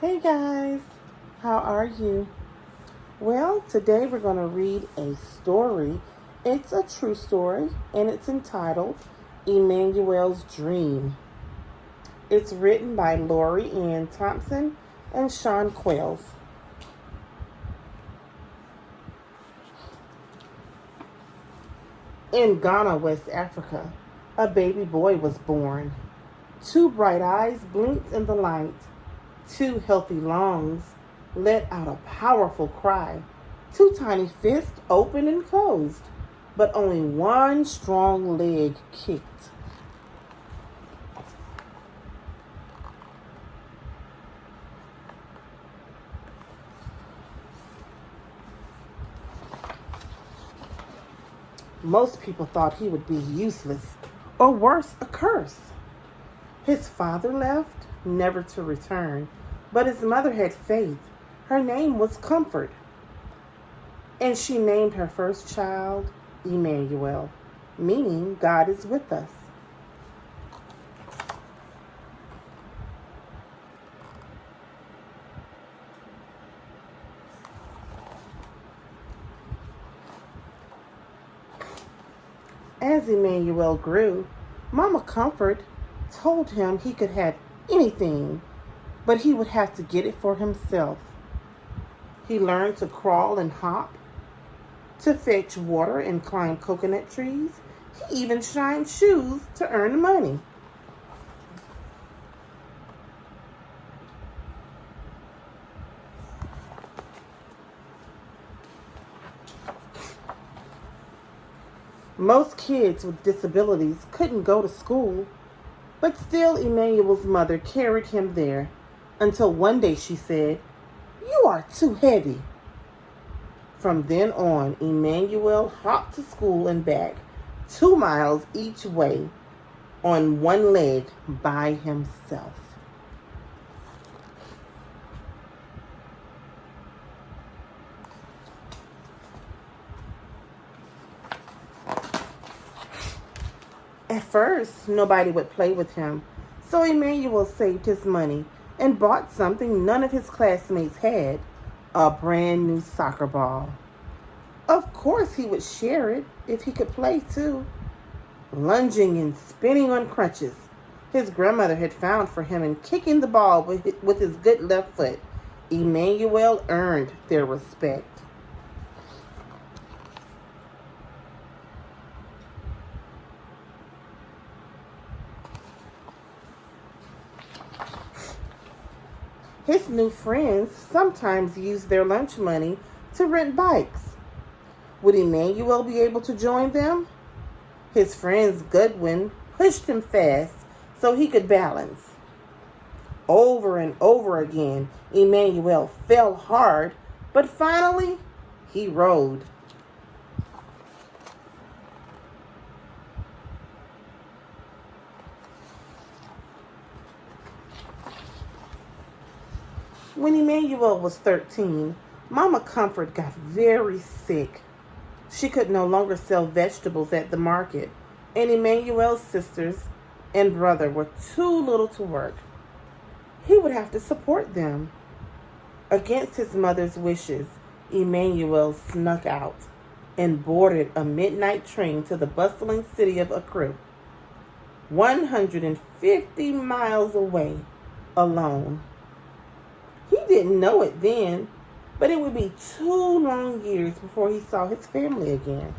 Hey guys, how are you? Well, today we're going to read a story. It's a true story and it's entitled Emmanuel's Dream. It's written by Lori Ann Thompson and Sean Quells. In Ghana, West Africa, a baby boy was born. Two bright eyes blinked in the light. Two healthy lungs let out a powerful cry. Two tiny fists opened and closed, but only one strong leg kicked. Most people thought he would be useless, or worse, a curse. His father left, never to return, but his mother had faith. Her name was Comfort, and she named her first child Emmanuel, meaning God is with us. As Emmanuel grew, Mama Comfort told him he could have anything, but he would have to get it for himself. He learned to crawl and hop, to fetch water and climb coconut trees. He even shined shoes to earn money. Most kids with disabilities couldn't go to school, but still Emmanuel's mother carried him there until one day she said, "You are too heavy." From then on, Emmanuel hopped to school and back 2 miles each way on one leg by himself. At first, nobody would play with him, so Emmanuel saved his money and bought something none of his classmates had, a brand new soccer ball. Of course, he would share it if he could play too. Lunging and spinning on crutches, his grandmother had found for him and kicking the ball with his good left foot, Emmanuel earned their respect. His new friends sometimes used their lunch money to rent bikes. Would Emmanuel be able to join them? His friend Goodwin pushed him fast so he could balance. Over and over again, Emmanuel fell hard, but finally he rode. When Emmanuel was 13, Mama Comfort got very sick. She could no longer sell vegetables at the market, and Emmanuel's sisters and brother were too little to work. He would have to support them. Against his mother's wishes, Emmanuel snuck out and boarded a midnight train to the bustling city of Accra, 150 miles away, alone. He didn't know it then, but it would be 2 long years before he saw his family again.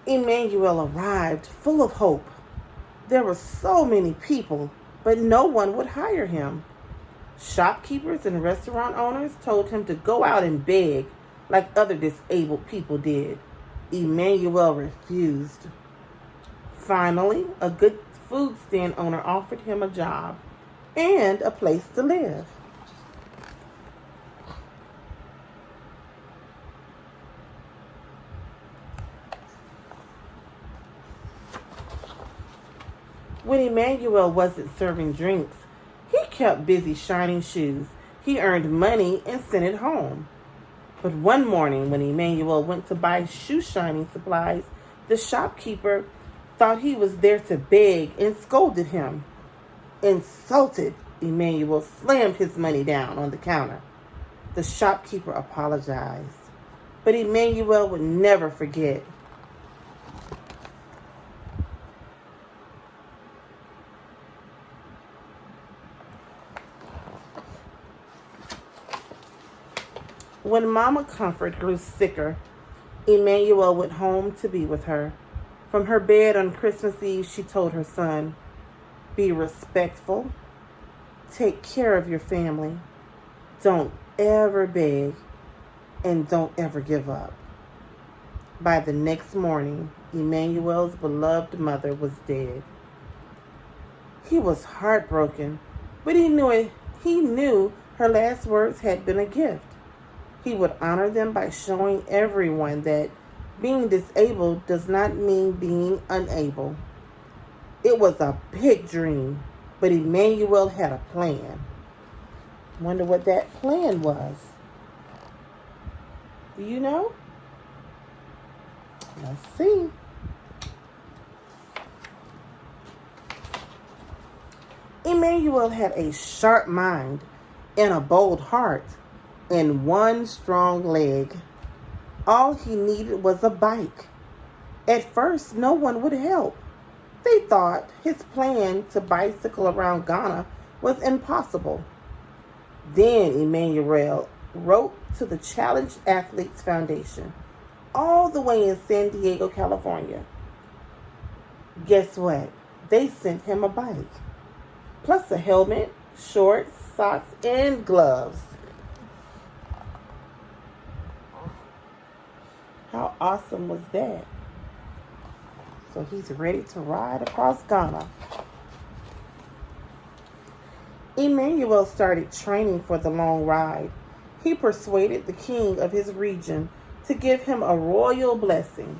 Emmanuel arrived full of hope. There were so many people, but no one would hire him. Shopkeepers and restaurant owners told him to go out and beg like other disabled people did. Emmanuel refused. Finally, a good food stand owner offered him a job and a place to live. When Emmanuel wasn't serving drinks, he kept busy shining shoes. He earned money and sent it home. But one morning, when Emmanuel went to buy shoe shining supplies, the shopkeeper thought he was there to beg and scolded him. Insulted, Emmanuel slammed his money down on the counter. The shopkeeper apologized, but Emmanuel would never forget. When Mama Comfort grew sicker, Emmanuel went home to be with her. From her bed on Christmas Eve, she told her son, "Be respectful, take care of your family, don't ever beg, and don't ever give up." By the next morning, Emmanuel's beloved mother was dead. He was heartbroken, but he knew her last words had been a gift. He would honor them by showing everyone that being disabled does not mean being unable. It was a big dream, but Emmanuel had a plan. Wonder what that plan was. Do you know? Let's see. Emmanuel had a sharp mind and a bold heart and one strong leg. All he needed was a bike. At first, no one would help. They thought his plan to bicycle around Ghana was impossible. Then Emmanuel wrote to the Challenged Athletes Foundation, all the way in San Diego, California. Guess what? They sent him a bike, plus a helmet, shorts, socks, and gloves. How awesome was that? So he's ready to ride across Ghana. Emmanuel started training for the long ride. He persuaded the king of his region to give him a royal blessing.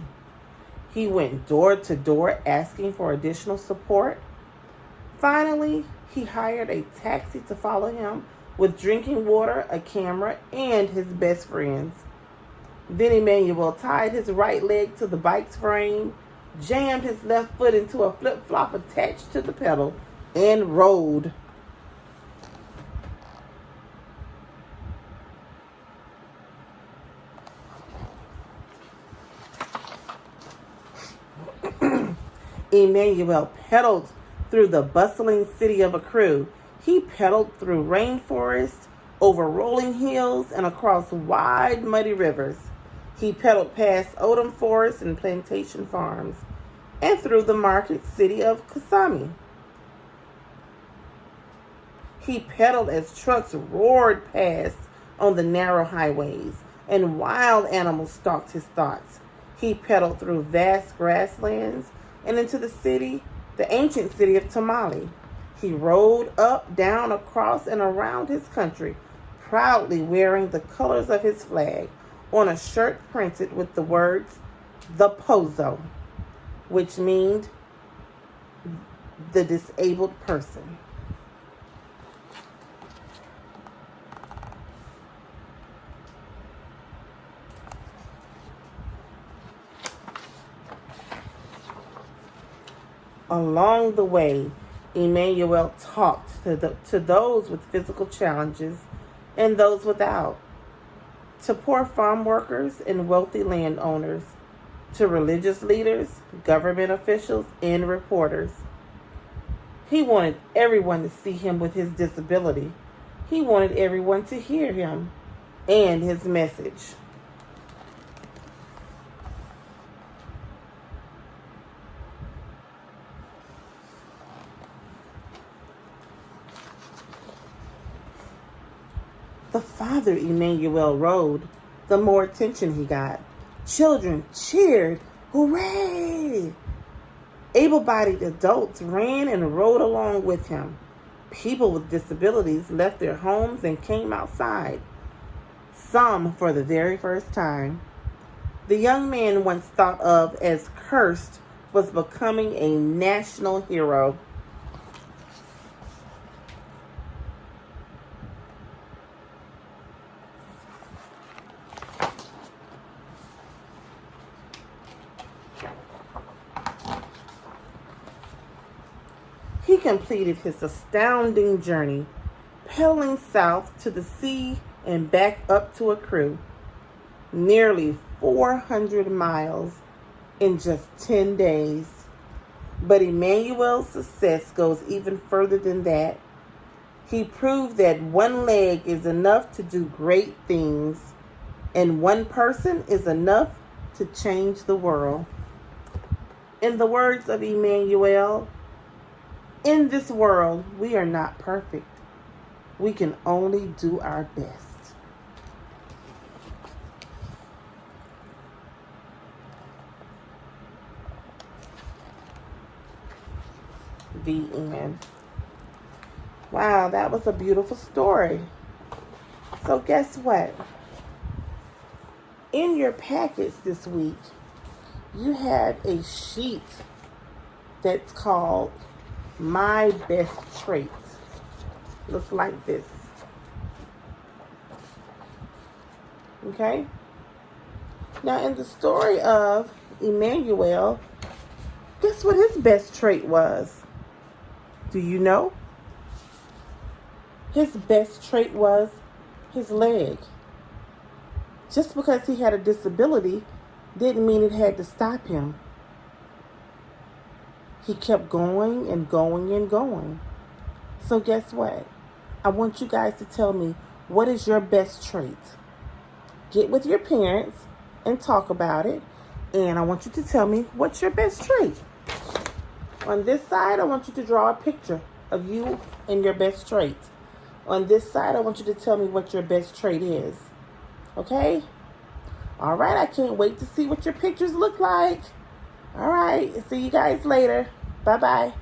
He went door to door asking for additional support. Finally, he hired a taxi to follow him with drinking water, a camera, and his best friends. Then Emmanuel tied his right leg to the bike's frame, jammed his left foot into a flip-flop attached to the pedal, and rode. Emmanuel pedaled through the bustling city of Accra. He pedaled through rainforests, over rolling hills, and across wide, muddy rivers. He pedaled past open forests and plantation farms, and through the market city of Kasami. He pedaled as trucks roared past on the narrow highways, and wild animals stalked his thoughts. He pedaled through vast grasslands and into the ancient city of Tamale. He rode up, down, across, and around his country, proudly wearing the colors of his flag on a shirt printed with the words, "The Pozo," which means the disabled person. Along the way, Emmanuel talked to those with physical challenges and those without, to poor farm workers and wealthy landowners, to religious leaders, government officials, and reporters. He wanted everyone to see him with his disability. He wanted everyone to hear him and his message. The farther Emmanuel rode, the more attention he got. Children cheered, "Hooray!" Able-bodied adults ran and rode along with him. People with disabilities left their homes and came outside, some for the very first time. The young man once thought of as cursed was becoming a national hero. completed his astounding journey, paddling south to the sea and back up to a crew, nearly 400 miles in just 10 days. But Emmanuel's success goes even further than that. He proved that one leg is enough to do great things, and one person is enough to change the world. In the words of Emmanuel, in this world, we are not perfect. We can only do our best. The end. Wow, that was a beautiful story. So guess what? In your packets this week, you had a sheet that's called My Best Traits. Looks like this. Okay? Now, in the story of Emmanuel, guess what his best trait was? Do you know? His best trait was his leg. Just because he had a disability didn't mean it had to stop him. He kept going and going and going. So guess what? I want you guys to tell me, what is your best trait? Get with your parents and talk about it. And I want you to tell me, what's your best trait? On this side, I want you to draw a picture of you and your best trait. On this side, I want you to tell me what your best trait is. Okay? All right, I can't wait to see what your pictures look like. All right, see you guys later. Bye-bye.